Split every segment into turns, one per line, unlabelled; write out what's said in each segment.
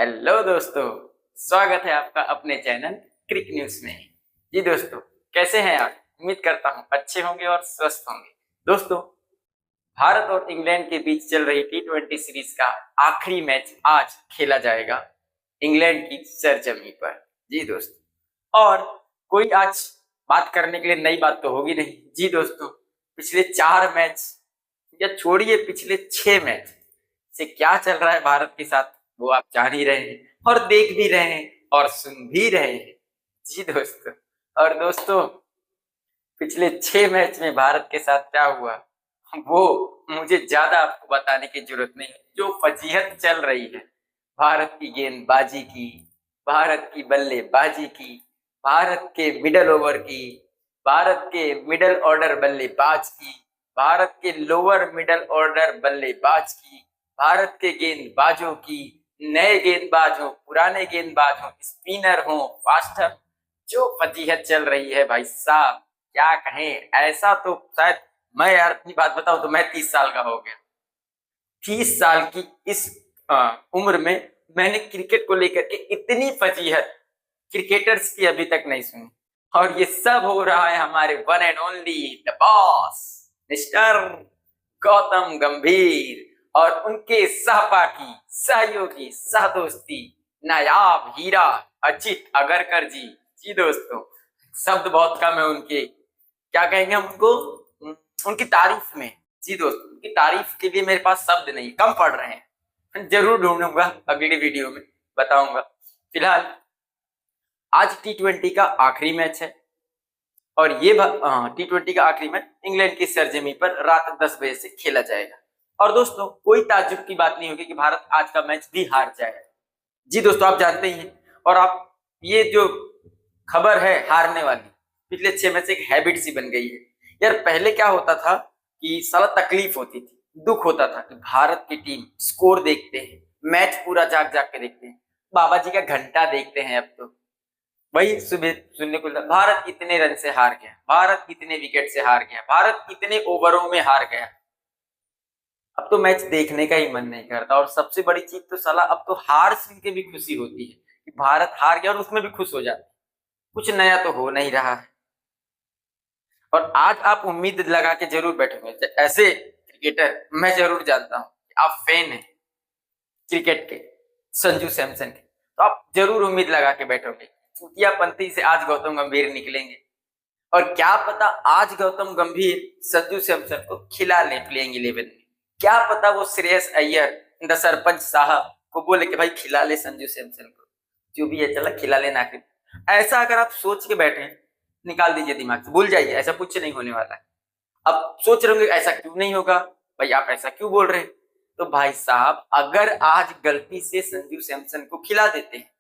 Hello दोस्तों, स्वागत है आपका अपने चैनल क्रिक न्यूज में। जी दोस्तों, कैसे हैं आप? उम्मीद करता हूं अच्छे होंगे और स्वस्थ होंगे। दोस्तों, भारत और इंग्लैंड के बीच चल रही टी20 सीरीज का आखिरी मैच आज खेला जाएगा इंग्लैंड की सरजमी पर। जी दोस्तों, और कोई आज बात करने के लिए नई बात तो होगी नहीं। जी दोस्तों, पिछले 4 मैच या छोड़िए पिछले 6 मैच से क्या चल रहा है भारत के साथ वो आप जान ही रहे हैं और देख भी रहे हैं और सुन भी रहे हैं। जी दोस्तों, और दोस्तों, पिछले 6 मैच में भारत के साथ क्या हुआ वो मुझे ज्यादा आपको बताने की जरूरत नहीं है। जो फजीहत चल रही है भारत की गेंदबाजी की, भारत की बल्लेबाजी की, भारत के मिडल ओवर की, भारत के मिडल ऑर्डर बल्लेबाज की, भारत के लोअर मिडल ऑर्डर बल्लेबाज की, भारत के गेंदबाजों की, नए गेंदबाज हो, पुराने गेंदबाज हो, स्पिनर हो, फास्टर, जो फजीहत चल रही है भाई साहब, क्या कहें। ऐसा तो शायद मैं यार अपनी बात बताऊं तो मैं 30 साल का हो गया। 30 साल की इस उम्र में मैंने क्रिकेट को लेकर के इतनी फजीहत क्रिकेटर्स की अभी तक नहीं सुनी। और ये सब हो रहा है हमारे one and only the boss mister Gautam गंभीर और उनके सहपाठी, सहयोगी, सहदोस्ती, नायाब हीरा अजित अगरकर जी। जी दोस्तों, शब्द बहुत कम है उनके, क्या कहेंगे हम उनको, उनकी तारीफ में। जी दोस्तों, उनकी तारीफ के लिए मेरे पास शब्द नहीं, कम पड़ रहे हैं। जरूर ढूंढूंगा, अगली वीडियो में बताऊंगा। फिलहाल आज टी20 का आखिरी मैच है और ये टी20 का आखिरी मैच इंग्लैंड की सरजमी पर रात 10 बजे से खेला जाएगा। और दोस्तों, कोई ताज्जुब की बात नहीं होगी कि भारत आज का मैच भी हार जाए। जी दोस्तों, आप जानते ही हैं और आप, ये जो खबर है हारने वाली, पिछले 6 मैच से एक हैबिट सी बन गई है यार। पहले क्या होता था कि साला तकलीफ होती थी, दुख होता था कि भारत की टीम स्कोर देखते हैं, मैच पूरा जाग जाग के देखते हैं, बाबा जी का घंटा देखते हैं। अब तो वही सुबह सुनने को मिलता, भारत इतने रन से हार गया, भारत इतने विकेट से हार गया, भारत इतने ओवरों में हार गया। अब तो मैच देखने का ही मन नहीं करता। और सबसे बड़ी चीज तो साला अब तो हार सुन के भी खुशी होती है कि भारत हार गया, और उसमें भी खुश हो जाते। कुछ नया तो हो नहीं रहा है। और आज आप उम्मीद लगा के जरूर बैठेंगे, ऐसे क्रिकेटर मैं जरूर जानता हूं कि आप फैन हैं क्रिकेट के, संजू सैमसन के, तो आप जरूर उम्मीद लगा के बैठोगे चूतियापंथी से आज गौतम गंभीर निकलेंगे। और क्या पता आज गौतम गंभीर संजू सैमसन को खिला ले प्लेइंग 11 में। क्या पता वो श्रेयस अय्यर द सरपंच साहब को बोले कि भाई खिला ले संजू सैमसन को, जो भी है चला खिला लेना। ऐसा अगर आप सोच के बैठे, निकाल दीजिए दिमाग से, भूल जाइए, ऐसा कुछ नहीं होने वाला है। अब सोच रहे होंगे ऐसा क्यों नहीं होगा भाई, आप ऐसा क्यों बोल रहे हैं। तो भाई साहब, अगर आज गलती से संजू सैमसन को खिला देते हैं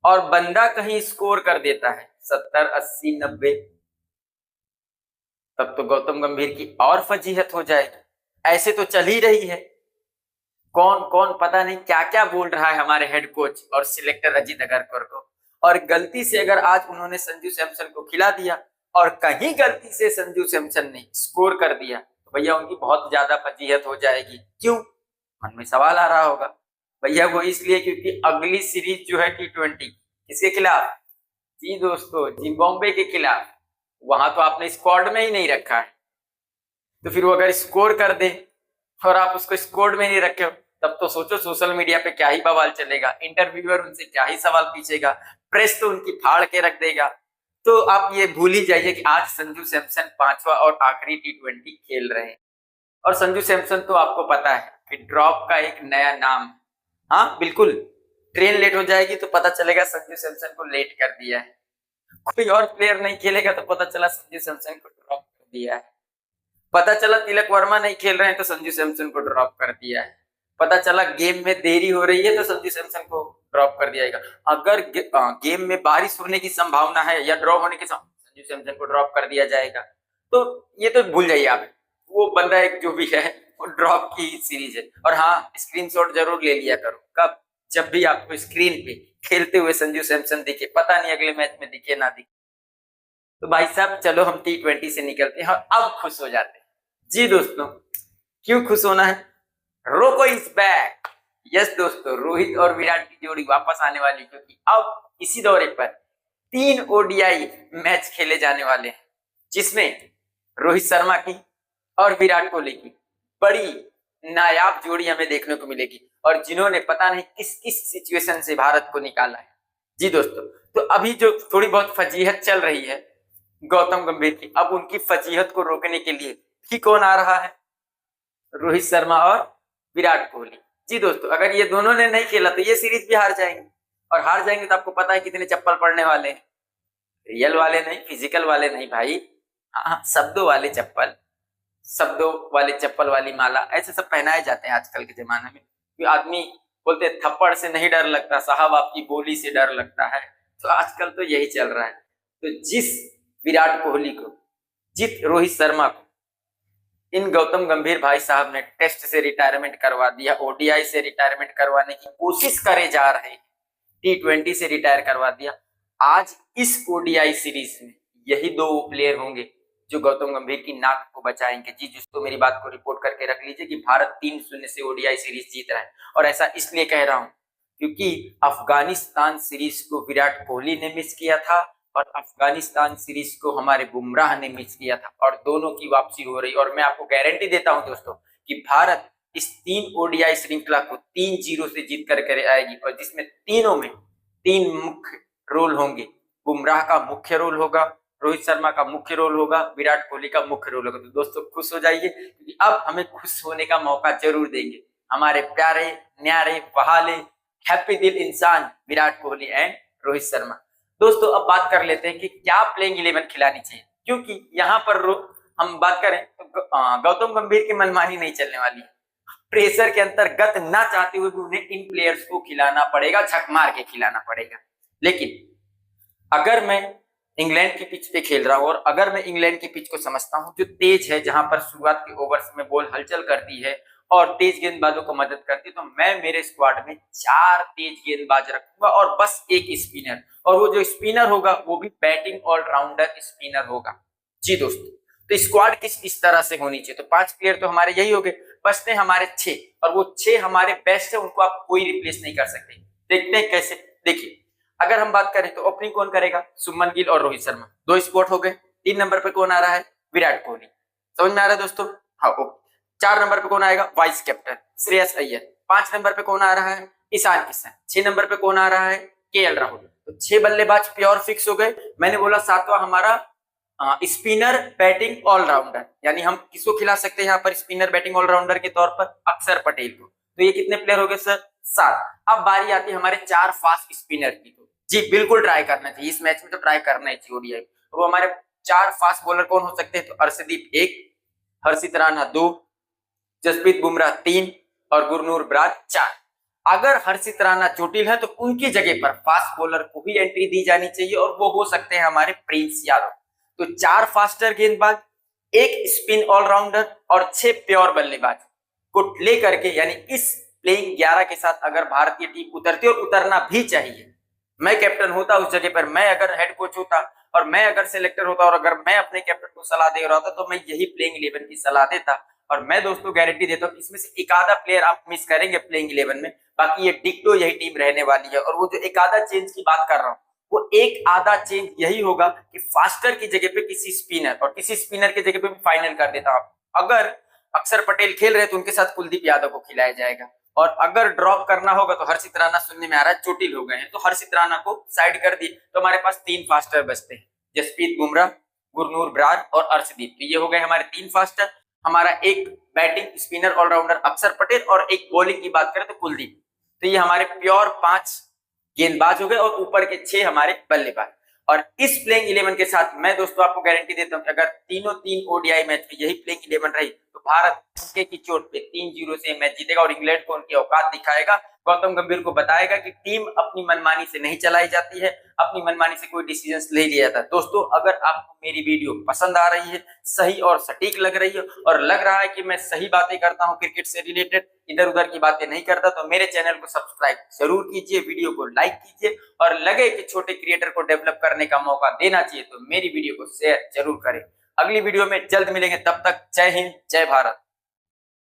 और बंदा कहीं स्कोर कर देता है 70, 80, 90, तब तो गौतम गंभीर की और फजीहत हो जाएगी। ऐसे तो चल ही रही है, कौन कौन पता नहीं क्या क्या बोल रहा है हमारे हेड कोच और सिलेक्टर अजित अगरकर को। और गलती से अगर आज उन्होंने संजू सैमसन को खिला दिया और कहीं गलती से संजू सैमसन ने स्कोर कर दिया तो भैया उनकी बहुत ज्यादा फजीहत हो जाएगी। क्यों? मन में सवाल आ रहा होगा। भैया वो इसलिए क्योंकि अगली सीरीज जो है टी20 किसके खिलाफ? जी दोस्तों, जिम्बाब्वे के खिलाफ। वहां तो आपने स्क्वाड में ही नहीं रखा है, तो फिर वो अगर स्कोर कर दे और आप उसको स्क्वाड में नहीं रखे हो, तब तो सोचो सोशल मीडिया पे क्या ही बवाल चलेगा, इंटरव्यूअर उनसे क्या ही सवाल पूछेगा, प्रेस तो उनकी फाड़ के रख देगा। तो आप ये भूल ही जाइए कि आज संजू सैमसन 5वां और आखिरी टी20 खेल रहे हैं। और संजू सैमसन तो आपको पता है कि ड्रॉप का एक नया नाम। हाँ बिल्कुल, ट्रेन लेट हो जाएगी तो पता चलेगा संजू सैमसन को लेट कर दिया है। कोई और प्लेयर नहीं खेलेगा तो पता चला संजू सैमसन को ड्रॉप कर दिया है। पता चला तिलक वर्मा नहीं खेल रहे हैं तो संजू सैमसन को ड्रॉप कर दिया है। पता चला गेम में देरी हो रही है तो संजू सैमसन को ड्रॉप कर दिया जाएगा। अगर गेम में बारिश होने की संभावना है या ड्रॉ होने की संजू सैमसन को ड्रॉप कर दिया जाएगा। तो ये तो भूल जाइए आप, वो बंदा एक जो भी है वो ड्रॉप की सीरीज है। और हाँ, स्क्रीनशॉट जरूर ले लिया करो, कब? जब भी आपको स्क्रीन पे खेलते हुए संजू सैमसन दिखे, पता नहीं अगले मैच में दिखे ना दिखे। तो भाई साहब चलो हम टी20 से निकलते हैं और अब खुश हो जाते हैं। जी दोस्तों, क्यों खुश होना है? रोको इज बैक, यस दोस्तों, रोहित और विराट की जोड़ी वापस आने वाली, क्योंकि अब इसी दौरे पर 3 ओडीआई मैच खेले जाने वाले हैं, जिसमें रोहित शर्मा की और विराट कोहली की बड़ी नायाब जोड़ी हमें देखने को मिलेगी, और जिन्होंने पता नहीं किस किस सिचुएशन से भारत को निकाला है। जी दोस्तों, तो अभी जो थोड़ी बहुत फजीहत चल रही है गौतम गंभीर की, अब उनकी फजीहत को रोकने के लिए ही कौन आ रहा है? रोहित शर्मा और विराट कोहली। जी दोस्तों, अगर ये दोनों ने नहीं खेला तो ये सीरीज भी हार जाएंगे, और हार जाएंगे तो आपको पता है कितने चप्पल पड़ने वाले हैं। रियल वाले नहीं, फिजिकल वाले नहीं भाई, हाँ शब्दों वाले चप्पल, शब्दों वाले चप्पल वाली माला, ऐसे सब पहनाए जाते हैं आजकल के जमाने में। आदमी बोलते थप्पड़ से नहीं डर लगता साहब, आपकी बोली से डर लगता है। तो आजकल तो यही चल रहा है। तो जिस विराट कोहली को, जिस रोहित शर्मा को इन गौतम गंभीर भाई साहब ने टेस्ट से रिटायरमेंट करवा दिया, ओडीआई से रिटायरमेंट करवाने की कोशिश करे जा रहे हैं, T20 से रिटायर करवा दिया, आज इस ओडीआई सीरीज में यही 2 प्लेयर होंगे जो गौतम गंभीर की नाक को बचाएंगे। जी दोस्तों, मेरी बात को रिपोर्ट करके रख लीजिए कि भारत 3-0 से ओडीआई सीरीज जीत रहा है, और ऐसा इसलिए कह रहा हूं क्योंकि अफगानिस्तान सीरीज को विराट कोहली ने मिस किया था, और अफगानिस्तान सीरीज को हमारे बुमराह ने मिस किया था, और दोनों की वापसी हो रही। और मैं आपको गारंटी देता हूं दोस्तों कि भारत इस 3 ओडीआई श्रृंखला को 3-0 से जीत कर आएगी, और जिसमें तीनों में 3 मुख्य रोल होंगे। बुमराह का मुख्य रोल होगा, रोहित शर्मा का मुख्य रोल होगा, विराट कोहली का मुख्य रोल होगा। तो दोस्तों खुश हो जाइए, क्योंकि अब हमें खुश होने का मौका जरूर देंगे हमारे प्यारे न्यारे बहाले हैप्पी दिल इंसान विराट कोहली एंड रोहित शर्मा। दोस्तों अब बात कर लेते हैं कि क्या प्लेइंग 11 खिलानी चाहिए, क्योंकि यहाँ पर हम बात करें तो गौतम गंभीर की मनमानी नहीं चलने वाली है। प्रेशर के अंतर्गत ना चाहते हुए भी उन्हें इन प्लेयर्स को खिलाना पड़ेगा, झक मार के खिलाना पड़ेगा। लेकिन अगर मैं इंग्लैंड की पिच पे खेल रहा हूं, और अगर मैं इंग्लैंड की पिच को समझता हूं जो तेज है, जहां पर शुरुआत के ओवर्स में बॉल हलचल करती है और तेज गेंदबाजों को मदद करती है, तो मैं मेरे स्क्वाड में 4 तेज गेंदबाज रखूंगा और बस एक स्पिनर, और वो जो स्पिनर होगा वो भी बैटिंग ऑलराउंडर स्पिनर होगा। जी दोस्तों, तो स्क्वाड किस इस तरह से होनी चाहिए। तो 5 प्लेयर तो हमारे यही हो गए, बचते हमारे 6, और वो 6 हमारे बेस्ट है, उनको आप कोई रिप्लेस नहीं कर सकते। देखते हैं कैसे। देखिए, अगर हम बात करें तो ओपनिंग कौन करेगा? शुभमन गिल और रोहित शर्मा, 2 स्पॉट हो गए। 3 नंबर पे कौन आ रहा है? विराट कोहली। समझ में आ रहा है दोस्तों? हाँ। 4 नंबर पे कौन आएगा? Vice captain Shreyas Iyer. 5 number पे कौन आ रहा है? ईशान किशन। 6 नंबर पे कौन आ रहा है? केएल राहुल। तो 6 बल्लेबाज प्योर फिक्स हो गए। मैंने बोला 7वां हमारा स्पिनर बैटिंग ऑलराउंडर, यानी हम किसको खिला सकते हैं यहाँ पर स्पिनर बैटिंग ऑलराउंडर के तौर पर? अक्षर पटेल को। तो ये कितने प्लेयर हो गए सर? 7। अब बारी आती है हमारे 4 फास्ट स्पिनर की। तो जी बिल्कुल ट्राई करना चाहिए इस मैच में, तो ट्राई करना ही चाहिए ओडीआई। तो हमारे 4 फास्ट बॉलर कौन हो सकते हैं? तो अर्शदीप 1, हर्षित राणा 2, जसप्रीत बुमराह 3 और गुरनूर बरार 4। अगर हर्षित राणा चोटिल है तो उनकी जगह पर फास्ट बॉलर को भी एंट्री दी जानी चाहिए, और वो हो सकते हैं हमारे प्रिंस यादव। तो 4 फास्टर गेंदबाज, 1 स्पिन ऑलराउंडर और 6 प्योर बल्लेबाज को लेकर के, यानी इस प्लेइंग 11 के साथ अगर भारतीय टीम उतरती, और उतरना भी चाहिए। मैं कैप्टन होता उस जगह पर, मैं अगर हेड कोच होता और मैं अगर सिलेक्टर होता, और अगर मैं अपने कैप्टन को सलाह दे रहा था, तो मैं यही प्लेइंग 11 की सलाह देता। और मैं दोस्तों गारंटी देता हूँ इसमें से एक आधा प्लेयर आप मिस करेंगे प्लेइंग 11 में, बाकी ये डिक्टो यही टीम रहने वाली है। और वो जो एक आधा चेंज की बात कर रहा हूँ, वो एक आधा चेंज यही होगा कि फास्टर की जगह पे किसी स्पिनर, और किसी स्पिनर की जगह पे भी फाइनल कर देता हूँ। अगर अक्षर पटेल खेल रहे तो उनके साथ कुलदीप यादव को खिलाया जाएगा, और अगर ड्रॉप करना होगा तो हर्षित राणा, सुनने में आ रहा है चोटिल हो गए हैं, तो हर्षित राणा को साइड कर दी, तो हमारे पास 3 फास्टर बचते हैं, जसप्रीत बुमराह, गुरनूर बरार और अर्शदीप। तो ये हो गए हमारे 3 फास्टर। हमारा एक बैटिंग स्पिनर ऑलराउंडर अक्षर पटेल, और एक बॉलिंग की बात करें तो कुलदीप। तो ये हमारे प्योर 5 गेंदबाज हो गए, और ऊपर के 6 हमारे बल्लेबाज। और इस प्लेइंग 11 के साथ मैं दोस्तों आपको गारंटी देता हूं कि अगर तीनों 3 ओडीआई मैच में यही प्लेइंग 11 रही, तो भारत की चोट पे 3-0 से मैच जीतेगा, और इंग्लैंड को उनकी औकात दिखाएगा। गौतम गंभीर को बताएगा कि टीम अपनी मनमानी से नहीं चलाई जाती है, अपनी मनमानी से कोई डिसीजन नहीं लिया जाता। दोस्तों अगर आपको मेरी वीडियो पसंद आ रही है, सही और सटीक लग रही है, और लग रहा है कि मैं सही बातें करता हूं क्रिकेट से रिलेटेड, इधर उधर की बातें नहीं करता, तो मेरे चैनल को सब्सक्राइब जरूर कीजिए, वीडियो को लाइक कीजिए, और लगे कि छोटे क्रिएटर को डेवलप करने का मौका देना चाहिए तो मेरी वीडियो को शेयर जरूर करें। अगली वीडियो में जल्द मिलेंगे, तब तक जय हिंद, जय भारत।